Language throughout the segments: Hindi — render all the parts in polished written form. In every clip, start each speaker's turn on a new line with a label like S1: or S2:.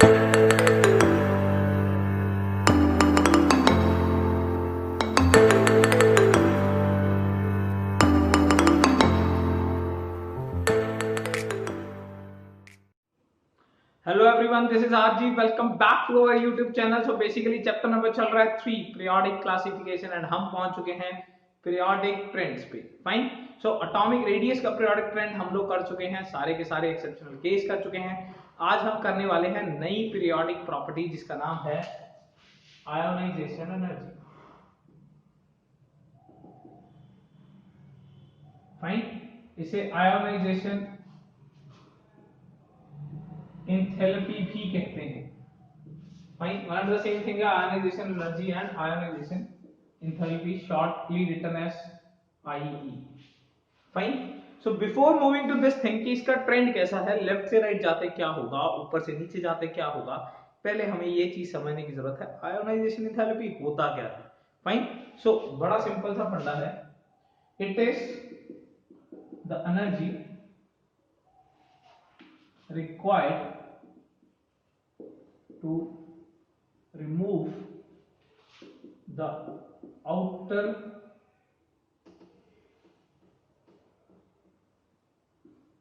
S1: Hello everyone, this is RG. Welcome back to our YouTube channel. So basically chapter number चल रहा है 3 पीरियोडिक क्लासिफिकेशन एंड हम पहुंच चुके हैं पीरियोडिक ट्रेंड्स पे। फाइन। सो एटॉमिक रेडियस का पीरियोडिक ट्रेंड हम लोग कर चुके हैं, सारे के सारे एक्सेप्शनल केस कर चुके हैं। आज हम करने वाले हैं नई पीरियोडिक प्रॉपर्टी जिसका नाम है आयोनाइजेशन एनर्जी। फाइन। इसे आयोनाइजेशन एंथैल्पी भी कहते हैं। Fine, one and the same thing है ionization energy and ionization enthalpy, shortly written as IE. Fine. So before moving to this thing कि इसका ट्रेंड कैसा है, लेफ्ट से राइट जाते क्या होगा, ऊपर से नीचे जाते क्या होगा, पहले हमें ये चीज समझने की जरूरत है। आयोनाइजेशन एंथैल्पी होता क्या है। फाइन। सो बड़ा सिंपल सा फंडा है। It is the energy required to remove the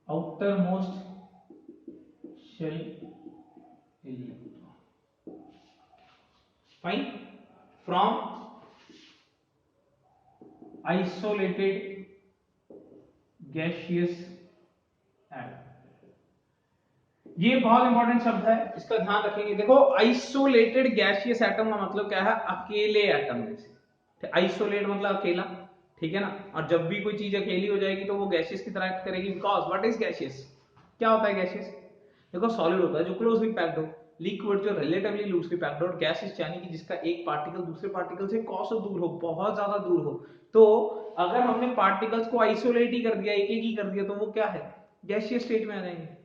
S1: outermost shell electron. Fine. From isolated gaseous atom. ये बहुत इंपॉर्टेंट शब्द है, इसका ध्यान रखेंगे। देखो, आइसोलेटेड गैसियस एटम का मतलब क्या है, अकेले एटम में से। आइसोलेट मतलब अकेला, ठीक है ना। और जब भी कोई चीज अकेली हो जाएगी तो वो गैसियस की तरह एक्ट करेगी। बिकॉज व्हाट इज गैसियस, क्या होता है गैसियस। देखो, सॉलिड होता है जो क्लोजली पैक्ड हो, लिक्विड जो रिलेटिवली लूजली पैक्ड हो, और गैसियस यानी कि जिसका एक पार्टिकल दूसरे पार्टिकल से कौसो दूर हो, बहुत ज्यादा दूर हो। तो अगर हमने पार्टिकल्स को आइसोलेट ही कर दिया, एक एक ही कर दिया, तो वो क्या है, गैसियस स्टेट में आ जाएंगे।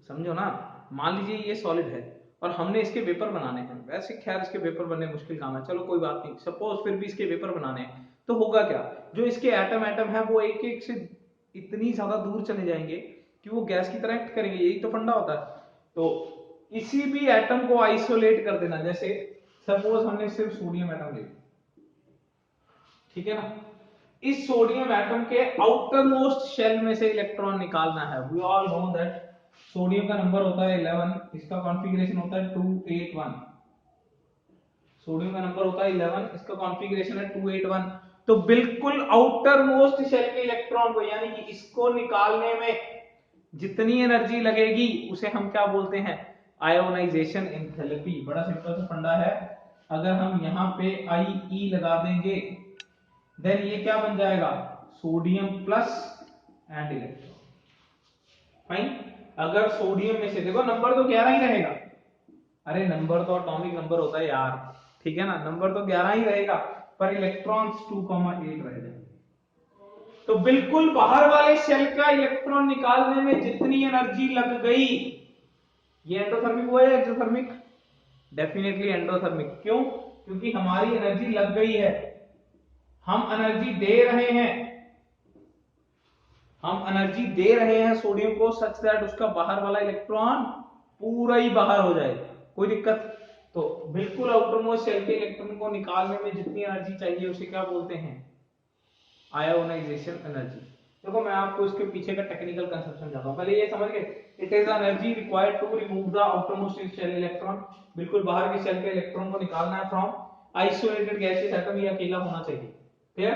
S1: समझो ना। मान लीजिए ये सॉलिड है और हमने इसके वेपर बनाने हैं। वैसे खैर इसके वेपर बनने मुश्किल काम है, चलो कोई बात नहीं। सपोज फिर भी इसके वेपर बनाने हैं, तो होगा क्या, जो इसके एटम है वो एक एक से इतनी ज्यादा दूर चले जाएंगे कि वो गैस की तरह एक्ट करेंगे। यही तो फंडा होता है। तो इसी भी एटम को आइसोलेट कर देना। जैसे सपोज हमने सिर्फ सोडियम एटम ले, ठीक है ना। इस सोडियम एटम के आउटर मोस्ट शेल में से इलेक्ट्रॉन निकालना है। We all know that sodium का नंबर होता है 11, इसका कॉन्फ़िगरेशन होता है 281। सोडियम का नंबर होता है 11, इसका कॉन्फ़िगरेशन है 281। तो बिल्कुल आउटर मोस्ट शेल के इलेक्ट्रॉन को, यानी कि इसको निकालने में जितनी एनर्जी लगेगी उसे हम क्या बोलते हैं, आयोनाइजेशन एंथैल्पी। बड़ा सिंपल सा फंडा है। अगर हम यहां पे आई लगा देंगे, देन ये क्या बन जाएगा, sodium plus and electron. Fine. अगर सोडियम में से, देखो नंबर तो 11 ही रहेगा। अरे नंबर तो एटॉमिक नंबर होता है यार, ठीक है ना। नंबर तो 11 ही रहेगा, पर इलेक्ट्रॉन्स 2,8 रह जाएंगे। तो बिल्कुल बाहर वाले शेल का इलेक्ट्रॉन निकालने में जितनी एनर्जी लग गई, ये एंडोथर्मिक हुआ या एक्सोथर्मिक, डेफिनेटली एंडोथर्मिक। क्यों, क्योंकि हमारी एनर्जी लग गई है, हम एनर्जी दे रहे हैं, हम एनर्जी दे रहे हैं सोडियम को, सच दैट उसका बाहर वाला इलेक्ट्रॉन पूरा ही बाहर हो जाए, कोई दिक्कत। तो बिल्कुल आउटरमोस्ट शेल के इलेक्ट्रॉन को निकालने में जितनी एनर्जी चाहिए उसे क्या बोलते हैं, आयोनाइजेशन एनर्जी। देखो मैं आपको इसके पीछे का टेक्निकल कंसेप्ट समझाता हूं, पहले ये समझ गए। It is energy required to remove the outermost shell electron. बिल्कुल बाहर के शेल के इलेक्ट्रॉन को निकालना है फ्रॉम आइसोलेटेड गैसियस एटम, ये अकेला होना चाहिए। क्लियर।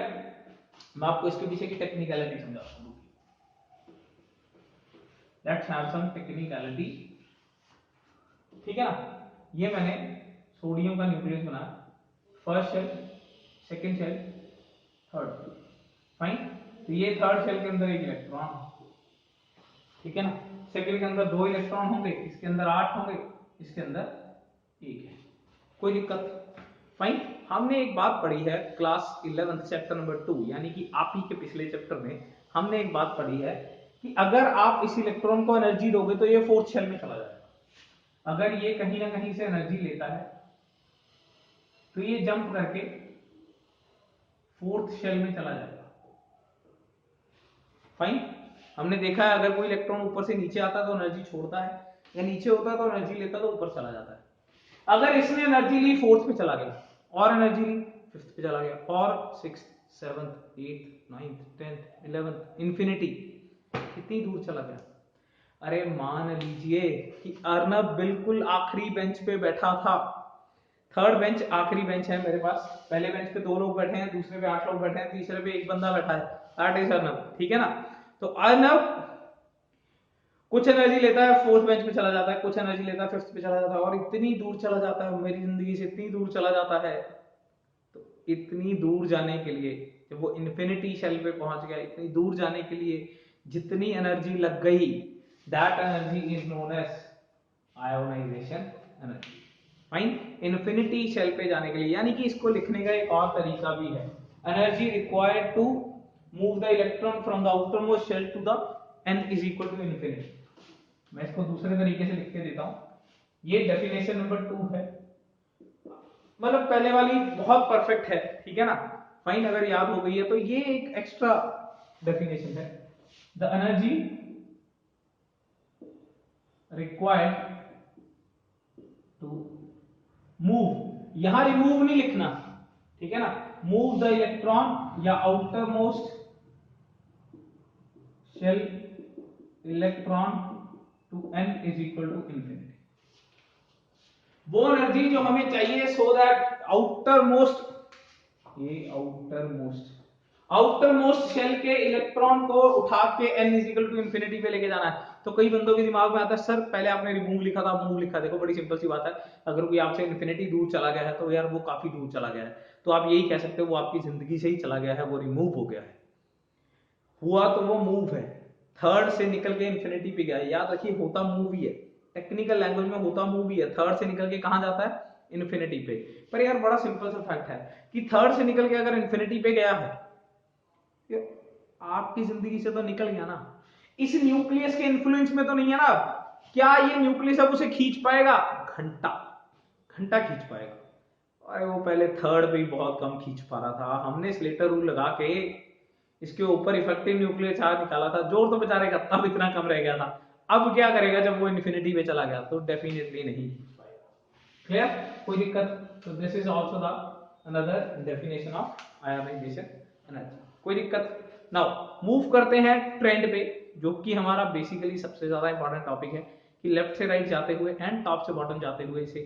S1: मैं आपको इसके पीछे की टेक्निकलिटी समझाता हूं। लेट्स हैव सम टेक्निकलिटी, ठीक है ना। ये मैंने सोडियम का न्यूक्लियस बनाया, first shell, second shell, third. Fine. तो ये थर्ड शेल के अंदर एक इलेक्ट्रॉन, ठीक है ना। सेकंड के अंदर 2 इलेक्ट्रॉन होंगे, इसके अंदर 8 होंगे, इसके अंदर 1 है, कोई दिक्कत। फाइन। हमने एक बात पढ़ी है क्लास 11 चैप्टर नंबर 2, यानी कि आप ही के पिछले चैप्टर में हमने एक बात पढ़ी है कि अगर आप इस इलेक्ट्रॉन को एनर्जी दोगे तो ये फोर्थ शेल में चला जाएगा। अगर ये कहीं ना कहीं से एनर्जी लेता है तो ये जंप करके फोर्थ शेल में चला जाएगा। फाइन। हमने देखा है अगर कोई इलेक्ट्रॉन ऊपर से नीचे आता है तो एनर्जी छोड़ता है, या नीचे होता है तो एनर्जी लेता तो ऊपर चला जाता है। अगर इसने एनर्जी ली फोर्थ पे चला गया, और एनर्जी ली फिफ्थ पे चला गया, और sixth, seventh, eighth, ninth, tenth, 11th, infinity, कितनी दूर चला गया। अरे मान लीजिए कि अर्नब बिल्कुल आखिरी बेंच पे बैठा था, थर्ड बेंच आखिरी बेंच है मेरे पास, पहले बेंच पे 2 लोग बैठे हैं, दूसरे पे 8 लोग बैठे हैं, तीसरे पे एक बंदा बैठा है, दैट इज अर्नब, ठीक है ना। तो अर्नब कुछ एनर्जी लेता है, फोर्थ बेंच पे चला जाता है, कुछ एनर्जी लेता है, फिफ्थ पे चला जाता है, और इतनी दूर चला जाता है, मेरी जिंदगी से इतनी दूर चला जाता है। तो इतनी दूर जाने के लिए, जब वो इन्फिनिटी शेल पे पहुंच गया, इतनी दूर जाने के लिए जितनी एनर्जी लग गई, that energy is known as ionization energy. Fine, infinity shell पे जाने के लिए, यानी कि इसको लिखने का एक और तरीका भी है, energy required to move the electron from the outer most shell to the n is equal to infinity. मैं इसको दूसरे तरीके से लिख के देता हूं, ये डेफिनेशन नंबर 2 है, मतलब पहले वाली बहुत परफेक्ट है, ठीक है ना, फाइन, अगर याद हो गई है तो ये एक एक्स्ट्रा डेफिनेशन है, the energy required to move, यहां रिमूव नहीं लिखना, ठीक है ना, मूव द इलेक्ट्रॉन या outer most shell electron to n is equal to infinity, वो एनर्जी जो हमें चाहिए सो दैट आउटर मोस्ट, ये आउटर मोस्ट शेल के इलेक्ट्रॉन को उठा के n is equal to infinity पे लेके जाना है। तो कई बंदों के दिमाग में आता है सर पहले आपने रिमूव लिखा था, मूव लिखा, देखो बड़ी सिंपल सी बात है, अगर कोई आपसे इन्फिनिटी दूर चला गया है तो यार वो काफी दूर चला गया है, तो आप यही कह सकते हो वो आपकी जिंदगी से ही चला गया है, वो रिमूव हो गया है, हुआ तो वो मूव है, थर्ड से निकल के इंफिनिटी पे गया है, याद रखिए होता मूव ही है, टेक्निकल लैंग्वेज में होता मूव ही है, थर्ड से निकल के कहां जाता है, इन्फिनिटी पे। पर यार बड़ा सिंपल सा फैक्ट है कि थर्ड से निकल के अगर इन्फिनिटी पे गया है, आपकी जिंदगी से तो निकल गया ना, इस न्यूक्लियस के इन्फ्लुएंस में तो नहीं है ना, क्या ये न्यूक्लियस अब उसे खींच पाएगा, घंटा घंटा खींच पाएगा। अरे वो पहले थर्ड पे ही बहुत कम खींच पा रहा था, हमने स्लेटर रूल लगा के इसके ऊपर इफेक्टिव न्यूक्लियर चार्ज निकाला था, जोर तो बेचारे का तब इतना कम रह गया था, अब क्या करेगा जब वो इन्फिनिटी पे चला गया, तो डेफिनेटली नहीं खींच पाएगा। क्लियर, कोई दिक्कत, तो this is also the another definition of ionization energy, कोई दिक्कत। नाउ मूव करते हैं ट्रेंड पे, जो कि हमारा बेसिकली सबसे ज्यादा इंपॉर्टेंट टॉपिक है कि लेफ्ट से राइट जाते हुए एंड टॉप से बॉटम जाते हुए इसे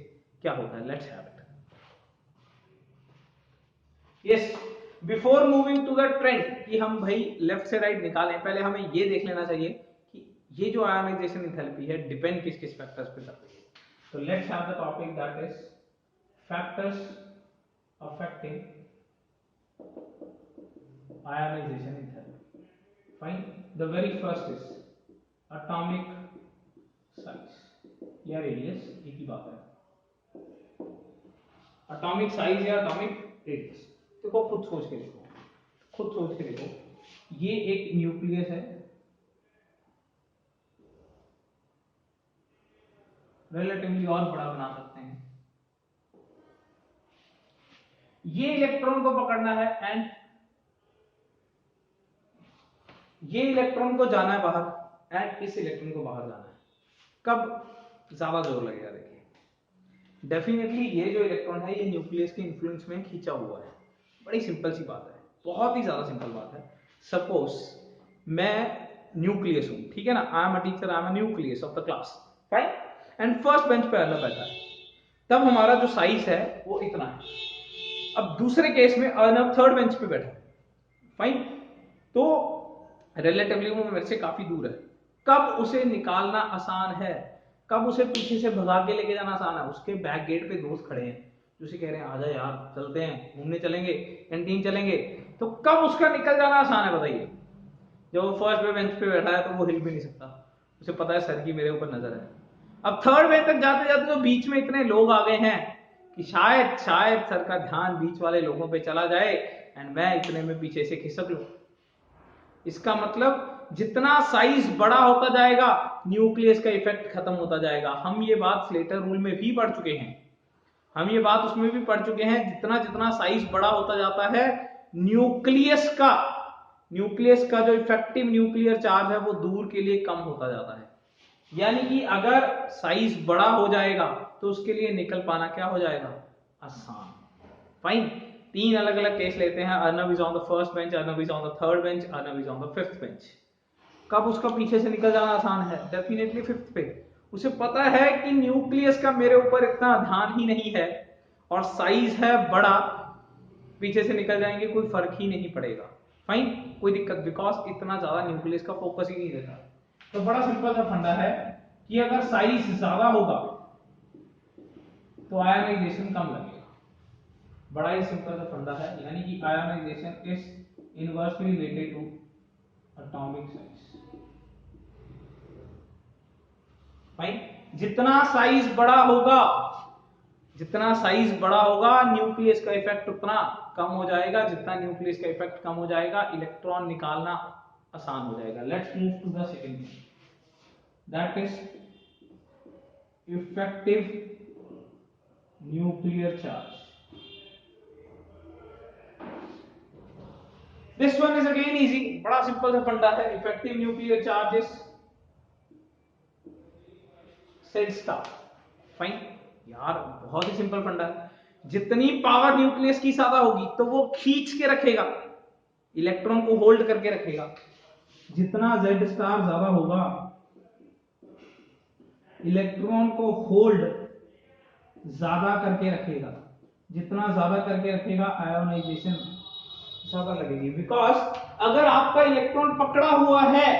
S1: क्या होता है, let's have it. Yes, before moving to the trend कि हम भाई लेफ्ट से राइट निकालें, पहले हमें ये देख लेना चाहिए कि ये जो आयोनाइजेशन एंथैल्पी है डिपेंड किस किस फैक्टर्स पे करती है। तो let's have the topic that is factors affecting ionisation enthalpy. Fine, the very first is atomic size या रेडियस, एक ही बात है, एटॉमिक साइज या एटॉमिक रेडियस। देखो खुद सोच के देखो, खुद सोच के देखो, ये एक न्यूक्लियस है, रिलेटिवली और बड़ा बना सकते हैं, ये इलेक्ट्रॉन को पकड़ना है एंड ये इलेक्ट्रॉन को जाना है बाहर एंड इस इलेक्ट्रॉन को बाहर जाना है, कब ज्यादा जोर लगेगा, देखिए डेफिनेटली ये जो इलेक्ट्रॉन है ये न्यूक्लियस के इन्फ्लुएंस में खींचा हुआ है, बड़ी सिंपल सी बात है, बहुत ही ज्यादा सिंपल बात है। सपोज मैं न्यूक्लियस हूं, ठीक है ना, I am a teacher, I am a nucleus of the class, fine, and first bench पे अर्नब बैठा है, तब हमारा जो साइज है वो इतना है। अब दूसरे केस में अर्नब थर्ड बेंच पे बैठा है, फाइन, तो रिलेटिवली वो मेरे से काफी दूर है, कब उसे निकालना आसान है, कब उसे पीछे से भगा के लेके जाना आसान है, उसके बैक गेट पे दोस्त खड़े हैं जो उसे कह रहे हैं आजा यार चलते हैं घूमने चलेंगे, कैंटीन चलेंगे, तो कब उसका निकल जाना आसान है बताइए। जब वो फर्स्ट पे बेंच पे बैठा है तो वो हिल भी नहीं सकता, उसे पता है सर की मेरे ऊपर नजर है। अब थर्ड बेंच तक जाते जाते तो बीच में इतने लोग आ गए हैं कि शायद शायद सर का ध्यान बीच वाले लोगों पे चला जाए एंड मैं इतने में पीछे से खिसक लूं। इसका मतलब जितना साइज बड़ा होता जाएगा न्यूक्लियस का इफेक्ट खत्म होता जाएगा। हम ये बात स्लेटर रूल में भी पढ़ चुके हैं, हम ये बात उसमें भी पढ़ चुके हैं, जितना जितना साइज बड़ा होता जाता है न्यूक्लियस का जो इफेक्टिव न्यूक्लियर चार्ज है वो दूर के लिए कम होता जाता है। यानी कि अगर साइज बड़ा हो जाएगा तो उसके लिए निकल पाना क्या हो जाएगा, आसान। फाइन। तीन अलग अलग केस लेते हैं। Arnab is on the first bench, Arnab is on the third bench, Arnab is on the fifth bench. कब उसका पीछे से निकल जाना आसान है, डेफिनेटली फिफ्थ पे। उसे पता है कि न्यूक्लियस का मेरे ऊपर इतना ध्यान ही नहीं है और साइज है बड़ा, पीछे से निकल जाएंगे कोई फर्क ही नहीं पड़ेगा। फाइन, कोई दिक्कत, बिकॉज इतना ज्यादा न्यूक्लियस का फोकस ही नहीं रहता। तो बड़ा सिंपल सा फंडा है कि अगर साइज ज्यादा होगा तो आयनाइजेशन कम लगेगा। बड़ा ही सिंपल सा फंडा है, यानी कि ionization is inversely related to atomic size. Fine. जितना साइज बड़ा होगा, जितना साइज बड़ा होगा न्यूक्लियस का इफेक्ट उतना कम हो जाएगा। जितना न्यूक्लियस का इफेक्ट कम हो जाएगा इलेक्ट्रॉन निकालना आसान हो जाएगा। Let's move to the second, that is effective nuclear charge. This one is again easy, बड़ा सिंपल सा फंडा है। Effective nuclear charge is Z star. Fine यार, बहुत ही सिंपल फंडा है। जितनी पावर न्यूक्लियस की ज्यादा होगी तो वो खींच के रखेगा, इलेक्ट्रॉन को होल्ड करके रखेगा। जितना Z स्टार ज्यादा होगा इलेक्ट्रॉन को होल्ड ज्यादा करके रखेगा। जितना ज्यादा करके रखेगा आयोनाइजेशन ज्यादा लगेगी। बिकॉज अगर आपका इलेक्ट्रॉन पकड़ा हुआ है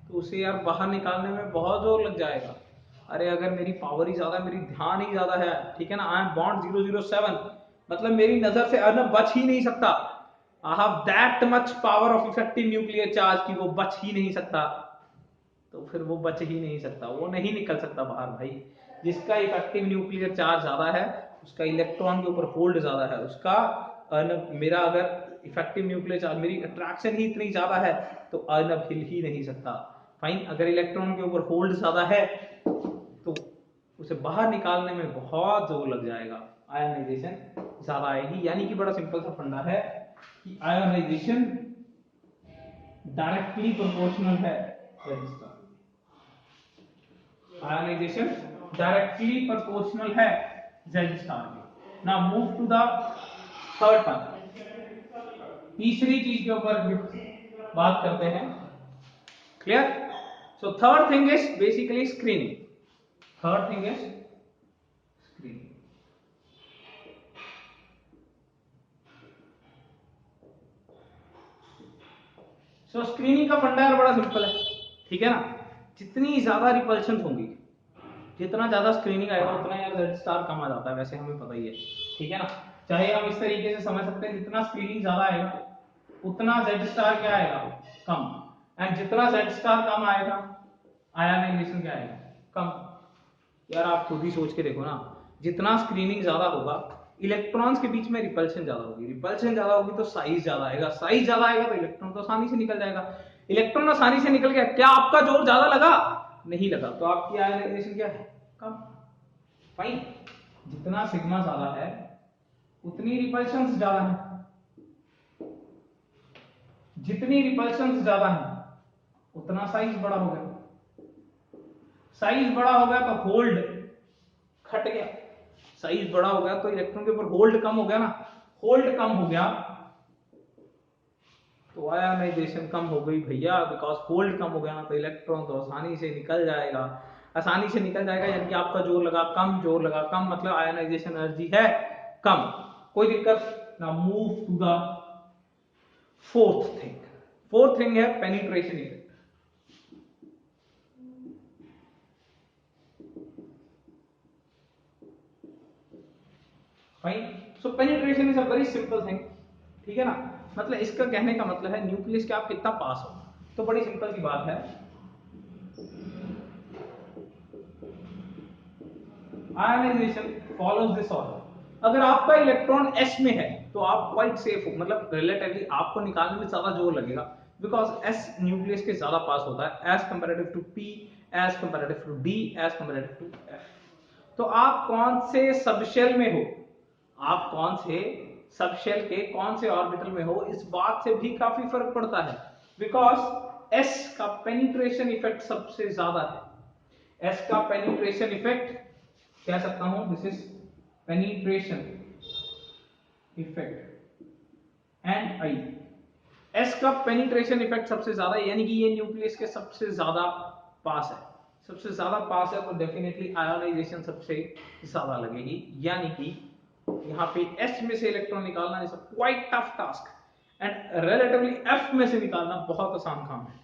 S1: तो उसे यार बाहर निकालने में बहुत जोर लग जाएगा। अरे अगर मेरी पावर ही ज्यादा, मेरी ध्यान ही ज्यादा है, ठीक है ना, आई एम बॉन्ड 007, मतलब मेरी नजर से अर्नब बच ही नहीं सकता। I have that much power of effective nuclear charge कि वो बच ही नहीं सकता। तो फिर वो बच ही नहीं सकता, वो नहीं निकल सकता बाहर भाई। जिसका इफेक्टिव न्यूक्लियर चार्ज ज्यादा है, उसका इलेक्ट्रॉन के ऊपर होल्ड ज्यादा है, उसका मेरा अगर इफेक्टिव न्यूक्लियर चार्ज, मेरी अट्रैक्शन ही इतनी ज्यादा है तो अर्नब हिल ही नहीं सकता। फाइन। अगर इलेक्ट्रॉन के ऊपर होल्ड ज्यादा है तो उसे बाहर निकालने में बहुत जोर लग जाएगा, आयनाइजेशन ज्यादा आएगी। यानी कि बड़ा सिंपल सा फंडा है कि आयनाइजेशन डायरेक्टली प्रोपोर्शनल है रजिस्टर। आयनाइजेशन डायरेक्टली प्रोपोर्शनल है Z स्टार के। Now move to the third one, तीसरी चीज के ऊपर बात करते हैं। Clear? So third thing is basically screening. Third thing is screening. So screening का फंडा बड़ा सिंपल है, ठीक है ना। जितनी ज्यादा रिपल्शन होंगी, जितना ज्यादा स्क्रीनिंग आएगा उतना यार Z स्टार कम आ जाता है, वैसे हमें पता ही है, ठीक है ना। चाहे हम इस तरीके से समझ सकते हैं, जितना स्क्रीनिंग ज्यादा आएगा उतना Z स्टार क्या आएगा, कम। एंड जितना Z स्टार कम आएगा आयनाइजेशन क्या आएगा, कम। यार आप खुद ही सोच के देखो ना, जितना स्क्रीनिंग ज्यादा होगा इलेक्ट्रॉन्स के बीच में रिपल्शन ज्यादा होगी, रिपल्शन ज्यादा होगी तो साइज ज्यादा आएगा, साइज ज्यादा आएगा तो इलेक्ट्रॉन तो आसानी से निकल जाएगा। इलेक्ट्रॉन आसानी से निकल गया, क्या आपका जोर ज्यादा लगा, नहीं लगा, तो आपकी आयनाइजेशन क्या है, कम। फाइन। जितना सिग्मा ज्यादा है उतनी रिपल्शन ज्यादा है, जितनी रिपल्शन ज्यादा है उतना साइज बड़ा हो गया, साइज बड़ा हो गया तो होल्ड घट गया, साइज बड़ा हो गया तो इलेक्ट्रॉन के ऊपर होल्ड कम हो गया ना, होल्ड कम हो गया तो आयनाइजेशन कम हो गई भैया। बिकॉज होल्ड कम हो गया ना तो इलेक्ट्रॉन तो आसानी से निकल जाएगा, आसानी से निकल जाएगा, यानी कि आपका जोर लगा कम, जोर लगा कम, मतलब आयनाइजेशन एनर्जी है कम, कोई दिक्कत ना। Move to the fourth thing. Fourth thing है penetration effect. Fine. So penetration is a very simple thing, ठीक है ना। मतलब इसका कहने का मतलब है न्यूक्लियस के आप कितना पास हो, तो बड़ी सिंपल सी बात है। Ionization follows this order. अगर आपका इलेक्ट्रॉन s में है तो आप क्वाइट सेफ हो, मतलब रिलेटिवली आपको निकालने में ज्यादा जोर लगेगा, बिकॉज s न्यूक्लियस के ज्यादा पास होता है as comparative to p, as comparative to d, as comparative to f। तो आप कौन से सबशेल में हो, आप कौन से सबशेल के कौन से ऑर्बिटल में हो, इस बात से भी काफी फर्क पड़ता है, बिकॉज s का पेनिट्रेशन इफेक्ट सबसे ज्यादा है। एस का पेनिट्रेशन इफेक्ट कह सकता हूं, this is penetration effect and I. S का पेनिट्रेशन इफेक्ट सबसे ज्यादा, यानी कि ये न्यूक्लियस के सबसे ज्यादा पास है, सबसे ज्यादा पास है, तो डेफिनेटली आयोनाइजेशन सबसे ज्यादा लगेगी, यानी कि यहाँ पे एस में से इलेक्ट्रॉन निकालना is quite tough task and relatively F में से निकालना बहुत आसान काम है।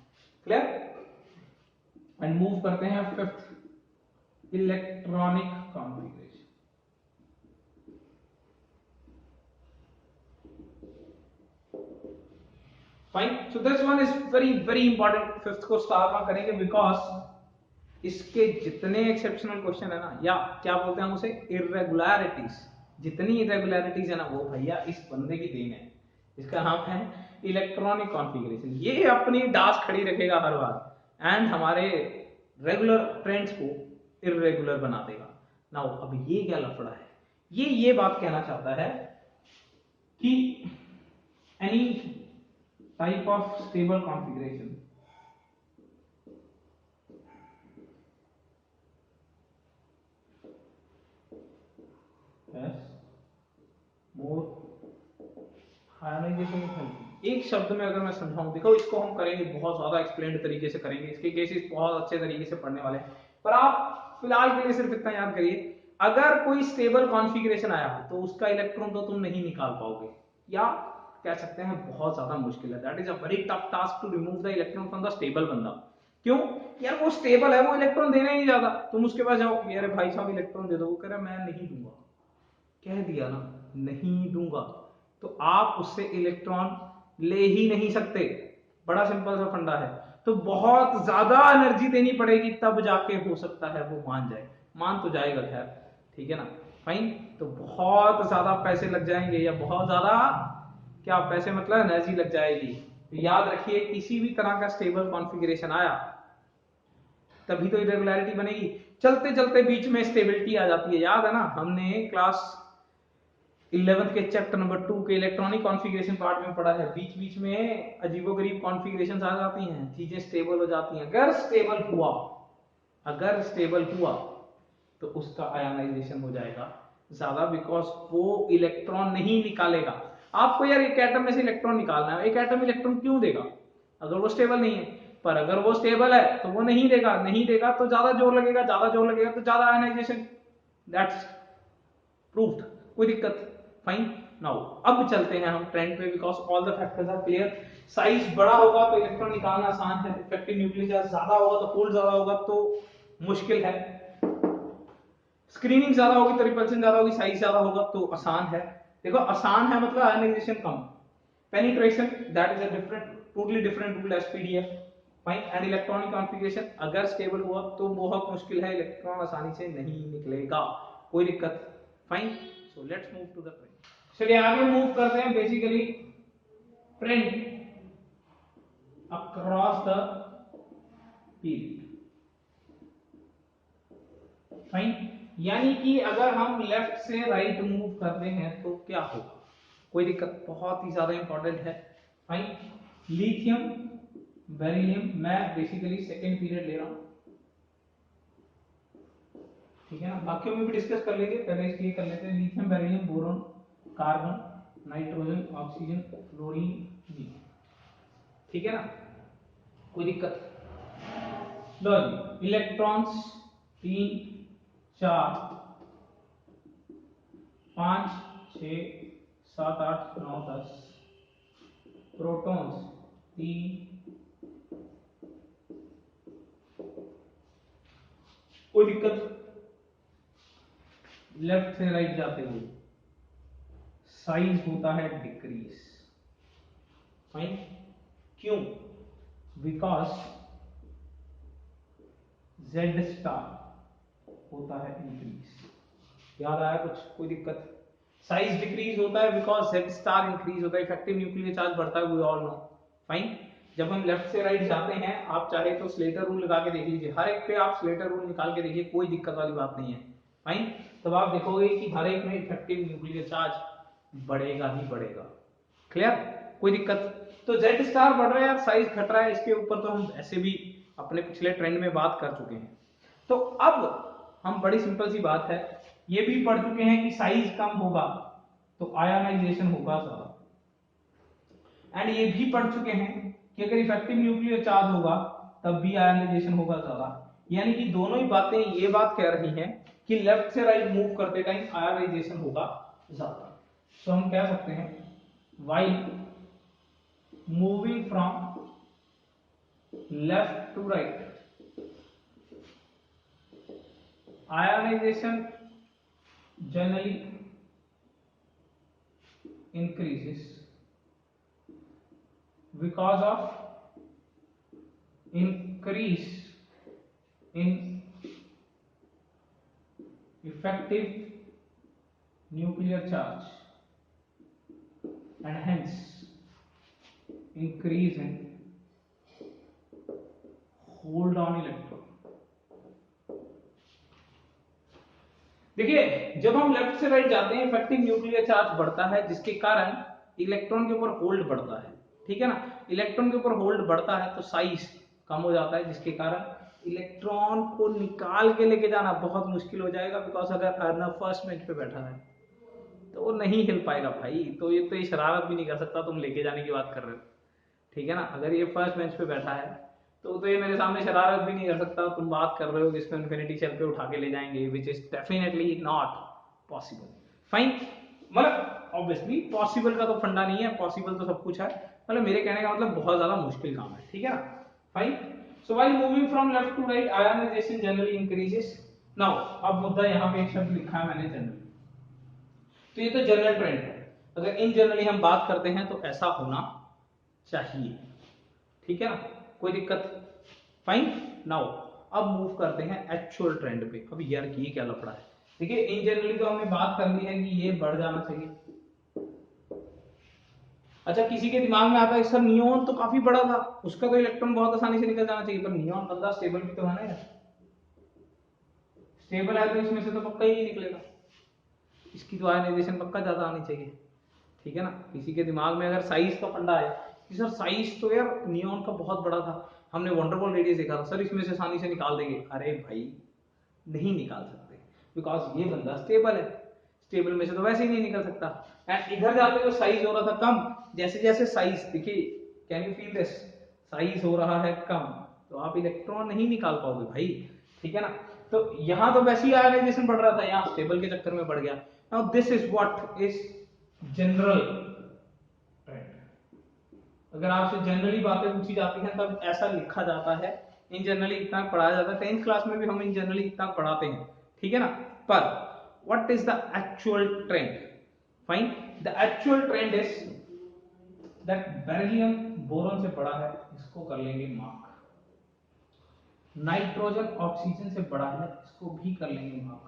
S1: क्लियर? एंड मूव करते हैं fifth, electronic configuration. Fine, so this one is very important, fifth को स्टार मार्क करेंगे बिकॉज इसके जितने एक्सेप्शनल क्वेश्चन है ना, या क्या बोलते हैं हम उसे, इरेगुलरिटीज, जितनी इरेगुलरिटीज है ना, वो भैया इस बंदे की देन है। इसका नाम है इलेक्ट्रॉनिक कॉन्फ़िगरेशन। ये अपनी डास खड़ी रखेगा हर बार एंड हमारे रेगुलर ट्रेंड्स को इरेगुलर बना देगा। नाउ अब ये क्या लफड़ा है, ये बात कहना चाहता है कि any type of stable configuration has more ionization help. एक शब्द में अगर मैं समझाऊं, देखो इसको हम करेंगे बहुत ज्यादा एक्सप्लेन्ड तरीके से करेंगे, इसके केसेस बहुत अच्छे तरीके से पढ़ने वाले हैं, पर आप फिलहाल के लिए सिर्फ इतना याद करिए, अगर कोई स्टेबल कॉन्फ़िगरेशन आया तो उसका इलेक्ट्रॉन तो तुम नहीं निकाल पाओगे, या कह सकते हैं बहुत ज्यादा मुश्किल है। That is a very tough task to remove the electron from the stable बंदा। क्यों यार, वो स्टेबल है, वो इलेक्ट्रॉन देने नहीं जाता, तुम उसके पास जाओ, यार भाई साहब इलेक्ट्रॉन दे दो, वो कह रहा मैं नहीं दूंगा, कह दिया ना नहीं दूंगा, तो आप उससे इलेक्ट्रॉन ले ही नहीं सकते। बड़ा सिंपल सा फंडा है। तो बहुत ज्यादा एनर्जी देनी पड़ेगी तब जाके हो सकता है वो मान जाए, मान तो जाएगा खैर, ठीक है ना, फाइन। तो बहुत ज्यादा पैसे लग जाएंगे, या बहुत ज्यादा क्या पैसे मतलब एनर्जी लग जाएगी। तो याद रखिए, किसी भी तरह का स्टेबल कॉन्फ़िगरेशन आया तभी तो इरेगुलरिटी बनेगी। चलते चलते बीच में स्टेबिलिटी आ जाती है, याद है ना, हमने क्लास 11th के चैप्टर नंबर 2 के इलेक्ट्रॉनिक कॉन्फ़िगरेशन पार्ट में पढ़ा है, बीच बीच में अजीबोगरीब कॉन्फ़िगरेशंस आ जाती हैं, चीजें स्टेबल हो जाती हैं। अगर स्टेबल हुआ तो उसका आयोनाइजेशन हो जाएगा ज्यादा, बिकॉज वो इलेक्ट्रॉन नहीं निकालेगा। आपको यार एक एटम में से इलेक्ट्रॉन निकालना है, एक एटम इलेक्ट्रॉन क्यों देगा अगर वो स्टेबल नहीं है, पर अगर वो स्टेबल है तो वो नहीं देगा तो ज्यादा जोर लगेगा तो ज्यादा आयोनाइजेशन, दैट्स प्रूव्ड, कोई दिक्कत। फाइन, नाउ अब चलते हैं हम ट्रेंड पे, because all the factors are clear. Size बड़ा होगा तो इलेक्ट्रॉन निकालना आसान है, इफेक्टिव न्यूक्लियर चार्ज ज्यादा होगा तो फोल्ड ज्यादा होगा तो मुश्किल है, स्क्रीनिंग ज्यादा होगी तो रिपल्शन ज्यादा होगी, साइज ज्यादा होगा तो आसान है। देखो आसान है मतलब आयोनाइजेशन कम, penetration that is a different, totally different rule as PDF. Fine, and electronic configuration अगर स्टेबल हुआ तो बहुत मुश्किल है, इलेक्ट्रॉन आसानी से नहीं निकलेगा, कोई दिक्कत। Fine, so let's move to the trend. चलिए आगे मूव करते हैं, basically trend across the period. Fine, यानी कि अगर हम लेफ्ट से राइट मूव करते हैं तो क्या होगा, कोई दिक्कत, बहुत ही ज्यादा इंपॉर्टेंट है। फाइन, लिथियम बेरिलियम, मैं बेसिकली सेकेंड पीरियड ले रहा हूं, ठीक है ना, बाकियों में भी डिस्कस कर लेंगे, पहले इसलिए कर लेते हैं। Lithium beryllium boron carbon nitrogen oxygen fluorine जी, ठीक है ना, कोई दिक्कत। लो जी, इलेक्ट्रॉन्स 3 4 5 6 7 8 9 10, प्रोटॉन्स 3, कोई दिक्कत। लेफ्ट से राइट जाते हुए साइज होता है डिक्रीज। फाइन, क्यों, बिकॉज जेड स्टार होता है इंक्रीज। याद आया कुछ, कोई दिक्कत। साइज डिक्रीज होता है बिकॉज जेड स्टार इंक्रीज होता है, इफेक्टिव न्यूक्लियर चार्ज बढ़ता है, वी ऑल नो। फाइन, जब हम लेफ्ट से राइट जाते हैं, आप चाहे तो स्लेटर रूल लगा के देख लीजिए, हर एक पे आप स्लेटर रूल निकाल के देखिए, कोई दिक्कत वाली बात नहीं है। फाइन, तब आप देखोगे कि हर एक में इफेक्टिव न्यूक्लियर चार्ज बढ़ेगा ही बढ़ेगा। क्लियर, कोई दिक्कत। तो जेड स्टार बढ़ रहा है, साइज घट रहा है, इसके ऊपर तो हम ऐसे भी अपने पिछले ट्रेंड में बात कर चुके हैं। तो अब हम बड़ी सिंपल सी बात है, ये भी पढ़ चुके हैं कि साइज कम होगा तो आयोनाइजेशन होगा ज्यादा, एंड ये भी पढ़ चुके हैं कि अगर इफेक्टिव न्यूक्लियर चार्ज होगा तब भी आयोनाइजेशन होगा ज्यादा। यानी कि दोनों ही बातें ये बात कह रही हैं कि लेफ्ट से राइट मूव करते टाइम आयोनाइजेशन होगा ज्यादा। तो हम कह सकते हैं while moving from left to right ionization generally increases because of increase in effective nuclear charge and hence increase in hold on electron। देखिए जब हम लेफ्ट से राइट जाते हैं इफेक्टिव न्यूक्लियर चार्ज बढ़ता है जिसके कारण इलेक्ट्रॉन के ऊपर होल्ड बढ़ता है, ठीक है ना। इलेक्ट्रॉन के ऊपर होल्ड बढ़ता है तो साइज कम हो जाता है जिसके कारण इलेक्ट्रॉन को निकाल के लेके जाना बहुत मुश्किल हो जाएगा, बिकॉज अगर अर्नब फर्स्ट बेंच पे बैठा है तो वो नहीं हिल पाएगा भाई। तो ये शरारत भी नहीं कर सकता, तुम लेके जाने की बात कर रहे हो, ठीक है ना। अगर ये फर्स्ट बेंच पे बैठा है तो ये मेरे सामने शरारत भी नहीं कर सकता। तुम बात कर रहे हो कि इसको इन्फिनिटी शेल पे उठा के ले जाएंगे, which is definitely not possible. Fine, मतलब ऑब्वियसली पॉसिबल का तो फंडा नहीं है, पॉसिबल तो सब कुछ है, मतलब मेरे कहने का मतलब बहुत ज्यादा मुश्किल काम है, ठीक है ना। Fine, so while moving from left to right ionization generally increases. Now अब मुद्दा यहाँ पे एक शब्द लिखा है मैंने जनरली, तो ये तो जनरल ट्रेंड है। अगर इन जनरली हम बात करते हैं तो ऐसा होना चाहिए, ठीक है ना, कोई दिक्कत। फाइन, नाउ अब मूव करते हैं एक्चुअल ट्रेंड पे। अब यार ये क्या लफड़ा है, देखिए इन जनरली तो हमने बात कर ली है कि ये बढ़ जाना चाहिए। अच्छा, किसी के दिमाग में आता है सर नियॉन तो काफी बड़ा था, उसका तो इलेक्ट्रॉन बहुत आसानी से निकल जाना चाहिए, पर नियॉन बंदा स्टेबल भी तो है ना यार, स्टेबल है तो इसमें से तो पक्का ही नहीं निकलेगा, इसकी तो आयनाइजेशन पक्का ज्यादा आनी चाहिए, ठीक है ना। किसी के दिमाग में अगर साइज का फंडा है कि सर साइज तो यार नियॉन का बहुत बड़ा था, हमने वंडरबॉल रेडियस देखा था, सर इसमें से आसानी से निकाल देंगे, अरे भाई नहीं निकाल सकते, बिकॉज ये बंदा स्टेबल है, स्टेबल में से तो वैसे ही नहीं निकल सकता। एंड इधर जाके जो साइज हो रहा था कम, जैसे जैसे साइज देखिए, can you feel this, size हो रहा है कम तो आप इलेक्ट्रॉन नहीं निकाल पाओगे भाई, ठीक है ना। तो यहां तो वैसे ही आयनाइजेशन बढ़ रहा था, यहाँ स्टेबल के चक्कर में बढ़ गया। Now this is what is general trend. अगर आपसे जनरली बातें पूछी जाती हैं तब ऐसा लिखा जाता है, इन जनरली इतना पढ़ाया जाता है, 10th क्लास में भी हम इन जनरली इतना पढ़ाते हैं, ठीक है ना। पर what is the actual trend? Fine, the actual trend is that beryllium boron से बड़ा है, इसको कर लेंगे मार्क। नाइट्रोजन ऑक्सीजन से बड़ा है, इसको भी कर लेंगे मार्क।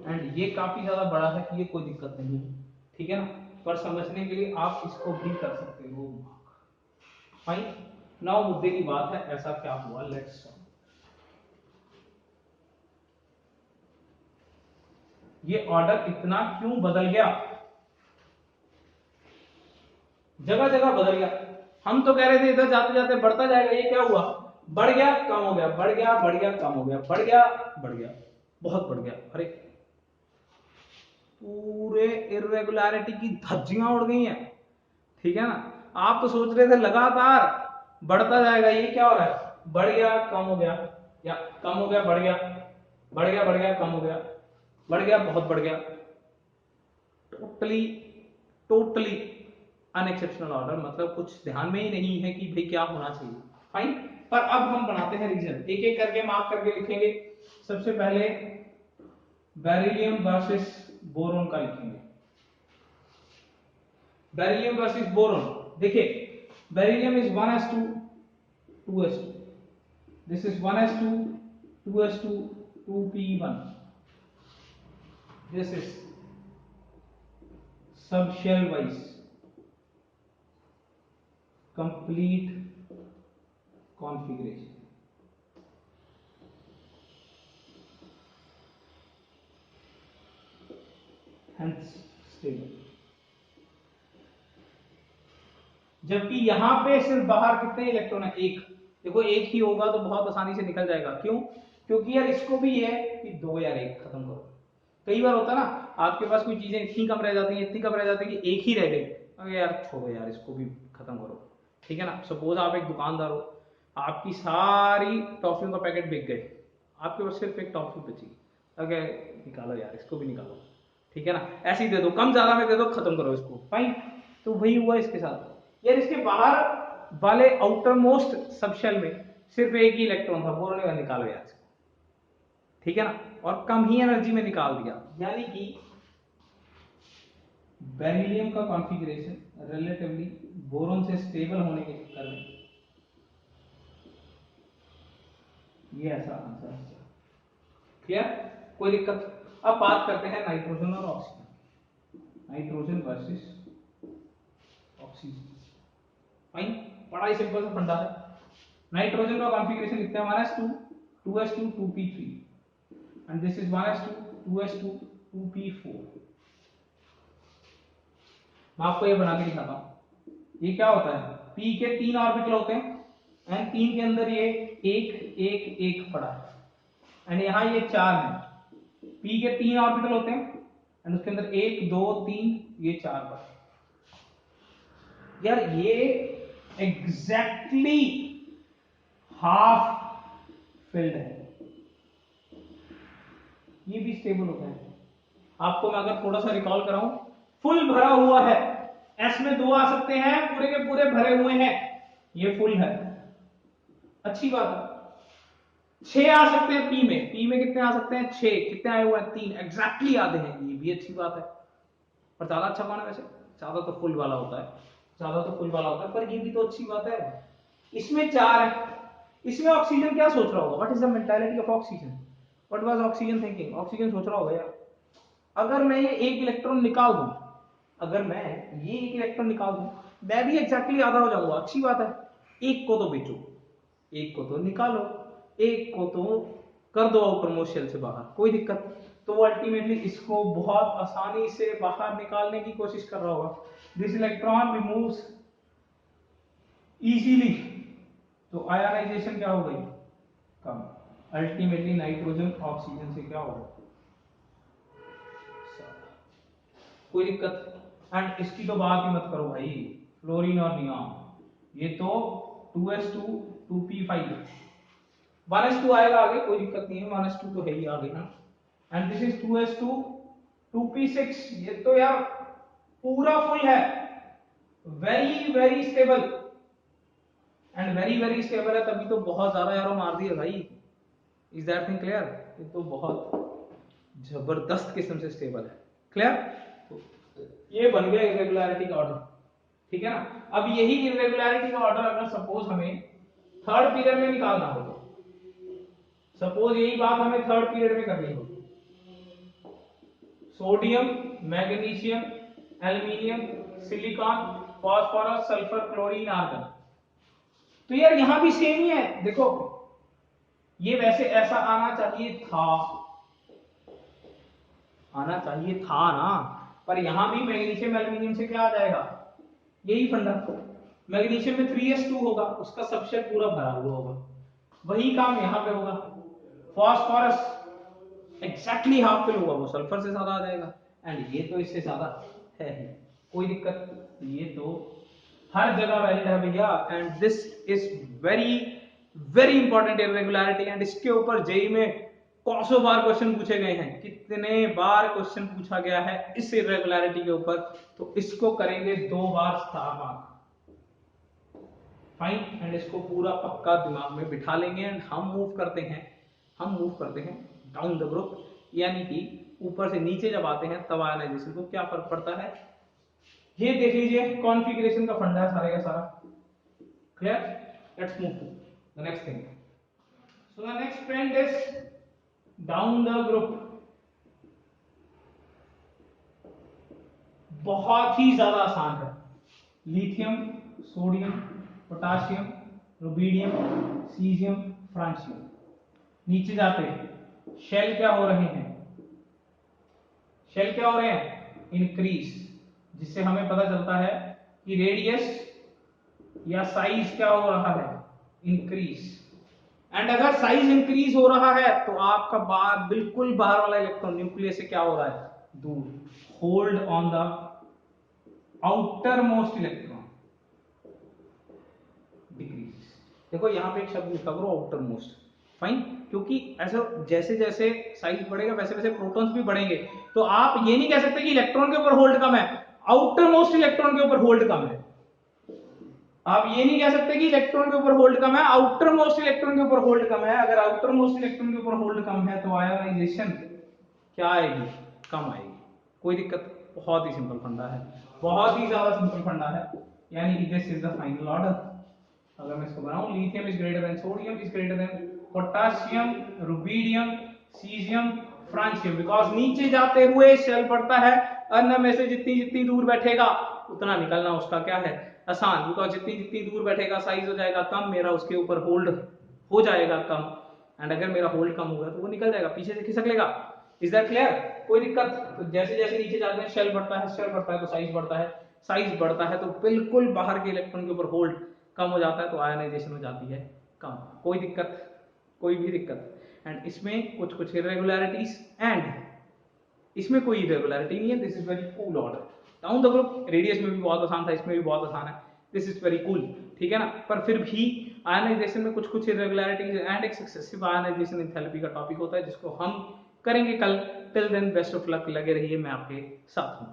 S1: एंड ये काफी ज्यादा बड़ा है कि ये कोई दिक्कत नहीं है, ठीक है ना, पर समझने के लिए आप इसको भी कर सकते हो मार्क। फाइन, नाउ मुद्दे की बात है, ऐसा क्या हुआ, लेट्स सॉल्व। ये ऑर्डर इतना क्यों बदल गया, जगह जगह बदल गया। हम तो कह रहे थे इधर जाते जाते बढ़ता जाएगा, ये क्या हुआ, बढ़ गया कम हो गया, बढ़ गया बढ़ गया कम हो गया, बढ़ गया बढ़ गया, बहुत बढ़ गया। अरे पूरे इरेगुलरिटी की धज्जियां उड़ गई हैं, ठीक है ना। आप तो सोच रहे थे लगातार बढ़ता जाएगा, ये क्या हो रहा है, बढ़ गया कम हो गया, या कम हो गया बढ़ गया, बढ़ गया बढ़ गया कम हो गया, बढ़ गया बहुत बढ़ गया। टोटली टोटली अनएक्सेप्शनल ऑर्डर, मतलब कुछ ध्यान में ही नहीं है कि भाई क्या होना चाहिए। फाइन, पर अब हम बनाते हैं रीजन, एक एक करके मार्क करके लिखेंगे। सबसे पहले बेरिलियम वर्सेस बोरोन का लिखेंगे। बेरिलियम वर्सेस बोरोन, देखिए beryllium is 1s2 2s2, this is 1s2 2s2 2p1, this is sub shell wise complete configuration. Hence stable. जबकि यहां पे सिर्फ बाहर कितने इलेक्ट्रॉन है, एक। देखो एक ही होगा तो बहुत आसानी से निकल जाएगा, क्यों, क्योंकि यार इसको भी ये है कि 2 या 1 खत्म करो। कई बार होता है ना आपके पास कोई चीजें इतनी कम रह जाती हैं, इतनी कम रह जाती है कि एक ही रह गई, अरे यार छोड़ो यार इसको भी खत्म करो, ठीक है ना। सपोज आप एक दुकानदार हो, आपकी सारी टॉफियों का पैकेट बिक गए, आपके पास सिर्फ एक टॉफी बची, अगर निकालो यार इसको भी निकालो, ठीक है ना। ऐसे ही दे दो, कम ज्यादा में दे दो, खत्म करो इसको, फाइन। तो वही हुआ इसके साथ यार, इसके बाहर वाले आउटर मोस्ट सब शेल में सिर्फ एक ही इलेक्ट्रॉन था, बोलने का निकालो यार इसको, ठीक है ना, और कम ही एनर्जी में निकाल दिया। यानी कि बेरिलियम का कॉन्फ़िगरेशन रिलेटिवली बोरोन से स्टेबल होने के चक्कर में ये ऐसा आंसर है। क्लियर, कोई दिक्कत। अब बात करते हैं नाइट्रोजन और oxygen, nitrogen versus oxygen. Fine, बड़ा ही सिंपल सा फंडा है। नाइट्रोजन का कॉन्फ़िगरेशन लिखते हैं 1s2 2s2 2p3 and this is 1s2 2s2 2p4। मैं आपको ये बना के दिखाता हूं। ये क्या होता है, p के 3 ऑर्बिटल होते हैं एंड 3 के अंदर ये 1 1 1 पड़ा है एंड यहाँ ये 4 है। p के 3 ऑर्बिटल होते हैं एंड उसके अंदर 1 2 3 ये 4 पड़ा है। यार ये एग्जैक्टली हाफ फिल्ड है, ये भी स्टेबल होता है। आपको मैं अगर थोड़ा सा रिकॉल कराऊं, फुल भरा हुआ है, एस में 2 आ सकते हैं, पूरे के पूरे भरे हुए हैं, ये फुल है, अच्छी बात है। 6 आ सकते हैं पी में कितने आ सकते हैं 6, कितने आए हुए हैं 3, एग्जैक्टली आते हैं, ये भी अच्छी बात है। पर ज्यादा अच्छा कौन है वैसे, ज्यादा तो फुल वाला होता है, ज्यादा तो फुल वाला होता है, पर ये भी तो अच्छी बात है। इसमें 4 है, इसमें ऑक्सीजन क्या सोच रहा होगा, what is the mentality of oxygen, what was oxygen thinking. Oxygen सोच रहा होगा यार अगर मैं ये एक इलेक्ट्रॉन निकाल दूं, अगर मैं ये एक इलेक्ट्रॉन निकाल दूं, मैं भी एग्जैक्टली आधा हो जाऊंगा, अच्छी बात है। एक को तो बेचो, एक को तो निकालो, एक को तो कर दो आउटर मोस्ट शेल से बाहर, कोई दिक्कत। तो वो अल्टीमेटली इसको बहुत आसानी से बाहर निकालने की कोशिश कर रहा होगा। दिस इलेक्ट्रॉन रिमूव्स इजीली, तो आयनाइजेशन क्या हो गई, कम। अल्टीमेटली नाइट्रोजन ऑक्सीजन से क्या होगा, कोई दिक्कत। एंड इसकी तो बात ही मत करो भाई, फ्लोरीन और नियॉन, ये तो 2s2 2p5, 1s2 आएगा आगे, कोई दिक्कत नहीं है, 1s2 तो है ही आगे ना। And this is 2s2 2p6, ये तो यार पूरा फुल है, very very stable, and very very stable है, तभी तो बहुत ज्यादा एरो मार दिया भाई। इज दैट थिंग क्लियर, ये तो बहुत जबरदस्त किस्म से स्टेबल है। क्लियर, तो ये बन गया इरेगुलरिटी का ऑर्डर, ठीक है ना। अब यही इरेगुलरिटी का ऑर्डर अगर सपोज हमें थर्ड पीरियड में निकालना हो, सपोज यही बात हमें थर्ड पीरियड में करनी हो, sodium magnesium aluminium silicon phosphorus sulphur chlorine argon, तो यार यहां भी सेम ही है। देखो ये वैसे ऐसा आना चाहिए था, आना चाहिए था ना, पर यहां भी मैग्नीशियम एल्यूमिनियम से क्या आ जाएगा, यही फंडा। मैग्नीशियम में 3s2 होगा, उसका सबशेल पूरा भरा हुआ होगा, वही काम यहां पे होगा। फास्फोरस एग्जैक्टली हाफ फिल होगा, वो सल्फर से ज्यादा आ जाएगा, एंड ये तो इससे ज्यादा है ही, कोई दिक्कत। ये तो हर जगह वैलिड है भैया, and this is very very important irregularity, and इसके ऊपर जेई में कौसों बार क्वेश्चन पूछे गए हैं, कितने बार क्वेश्चन पूछा गया है इस इरेगुलरिटी के ऊपर, तो इसको करेंगे 2 बार स्टार मार्क, फाइन। एंड इसको पूरा पक्का दिमाग में बिठा लेंगे, एंड हम मूव करते हैं डाउन द ग्रुप, यानी कि ऊपर से नीचे जब आते हैं तब आयनाइजेशन को क्या फर्क पड़ता है, ये देख लीजिए। कॉन्फ़िगरेशन का फंडा है सारे का सारा, clear. Let's move to the next thing. So the next trend is down the group, बहुत ही ज्यादा आसान है। Lithium sodium potassium rubidium caesium francium, नीचे जाते हैं शेल क्या हो रहे हैं, शेल क्या हो रहे हैं, इंक्रीज, जिससे हमें पता चलता है कि रेडियस या साइज क्या हो रहा है, इंक्रीज। एंड अगर साइज इंक्रीज हो रहा है तो आपका बिल्कुल बाहर वाला इलेक्ट्रॉन न्यूक्लियस से क्या हो रहा है, दूर, hold on the outer most electron decrease. देखो यहाँ पे एक शब्द लिखा करो आउटर मोस्ट, फाइन, क्योंकि ऐसा जैसे जैसे साइज बढ़ेगा वैसे वैसे प्रोटॉन्स भी बढ़ेंगे। तो आप ये नहीं कह सकते कि इलेक्ट्रॉन के ऊपर होल्ड कम है, आउटर मोस्ट इलेक्ट्रॉन के ऊपर होल्ड कम है। आप ये नहीं कह सकते कि इलेक्ट्रॉन के ऊपर होल्ड कम है, आउटर मोस्ट इलेक्ट्रॉन के ऊपर होल्ड कम है। अगर आउटर मोस्ट इलेक्ट्रॉन के ऊपर होल्ड कम है तो आयोनाइजेशन क्या आएगी, कम आएगी। कोई दिक्कत, बहुत ही सिंपल फंडा है, बहुत ही ज्यादा सिंपल फंडा है। यानी कि this is the final order. अगर मैं इसको बनाऊं, lithium is greater than sodium is greater than potassium, rubidium, caesium, francium, because नीचे जाते हुए शेल बढ़ता है, अन्न में से जितनी जितनी दूर बैठेगा उतना निकलना उसका क्या है, आसान, बिकॉज जितनी जितनी दूर बैठेगा साइज हो जाएगा कम, मेरा उसके ऊपर होल्ड हो जाएगा कम, एंड अगर मेरा होल्ड कम होगा तो वो निकल जाएगा, पीछे से खिसक लेगा। Is that clear? कोई दिक्कत? तो जैसे जैसे नीचे जाते हैं शेल बढ़ता है, शेल बढ़ता है तो साइज बढ़ता है, साइज बढ़ता है तो बिल्कुल बाहर के इलेक्ट्रॉन के ऊपर होल्ड कम हो जाता है, तो आयनाइजेशन हो जाती है कम। कोई दिक्कत? कोई भी दिक्कत? एंड इसमें कुछ कुछ इरेगुलरिटीज, एंड इसमें कोई इरेगुलरिटी नहीं है। This is very cool order. Down the group radius में भी बहुत आसान था, इसमें भी बहुत आसान है, दिस इज वेरी कूल, ठीक है ना। पर फिर भी आयनाइजेशन में कुछ कुछ इरेगुलरिटीज एंड एक सक्सेसिव आयनाइजेशन एंथैल्पी का टॉपिक होता है जिसको हम करेंगे कल। Till then best of luck, लगे रहिए, मैं आपके साथ हूं।